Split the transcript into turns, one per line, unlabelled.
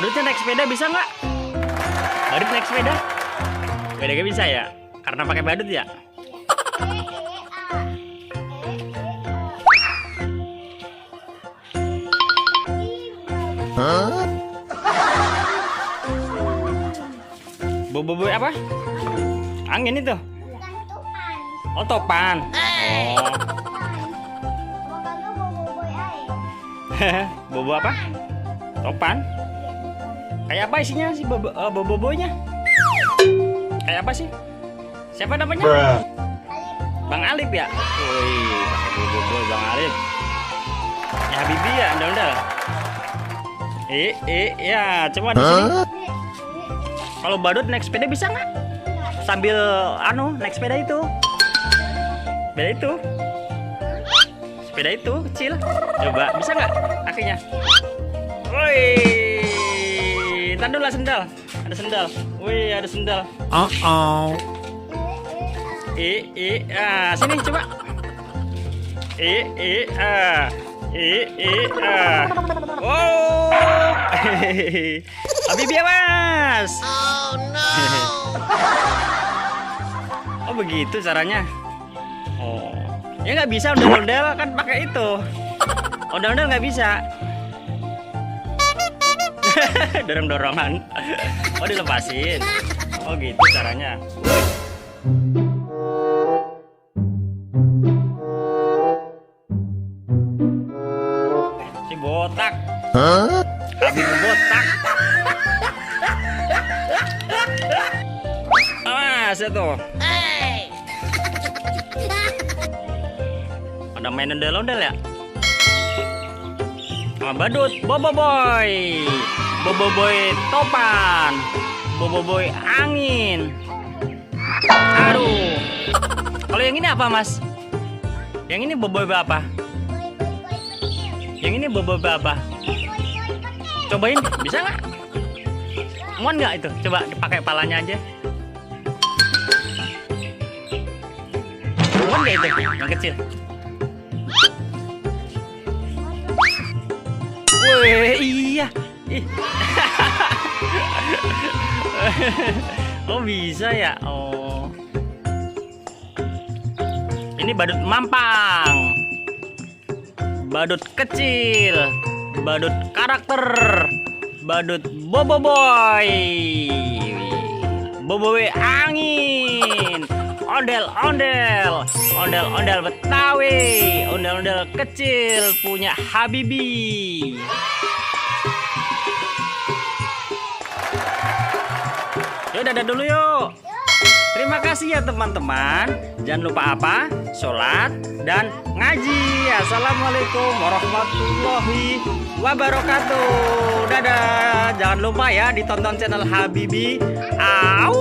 Badutnya naik sepeda bisa nggak? Badut naik sepeda? Gak bisa ya? Karena pakai badut ya? Bobo apa? Angin itu? Oh, topan. Oh. Bobo apa? Topan? Kayak apa isinya sih boboinya? Kayak apa sih? Siapa namanya? Bang Alip ya? Wih, pakai bobo Bang Alip. Ya Habibie ya, ondel-ondel. Ya, cuma di sini. Kalau badut naik sepeda bisa nggak? Sambil naik sepeda itu. Sepeda itu kecil. Coba bisa nggak kakinya? Woi, ntar dulu lah sendal. Ada sendal. Wih, ada sendal. Sini coba. Wow. Habibie Mas. Oh no. Oh begitu caranya. Oh, ya nggak bisa ondel-ondel kan pakai itu. Ondel-ondel nggak bisa. Dorong-dorongan. Oh dilepasin. Oh gitu caranya. Si botak. Habibie botak. Awas itu. Ada main ondel-ondel ya? Badut, bobo boy topan, bobo boy angin. Aduh. Kalau yang ini apa Mas? Yang ini bobo boy apa? Yang ini bobo boy apa? Cobain, bisa nggak? Muat nggak itu? Coba dipakai palanya aja. Muat nggak itu? Yang kecil. Wih, iya. Oh bisa ya. Oh. Ini badut mampang. Badut kecil. Badut karakter. Badut bobo boy. Bobo boy angin. Ondel-ondel Betawi, ondel-ondel kecil punya Habibie. Yuk dadah dulu yuk. Terima kasih ya teman-teman. Jangan lupa apa? Sholat dan ngaji. Assalamualaikum warahmatullahi wabarakatuh. Dadah. Jangan lupa ya ditonton channel Habibie. Au.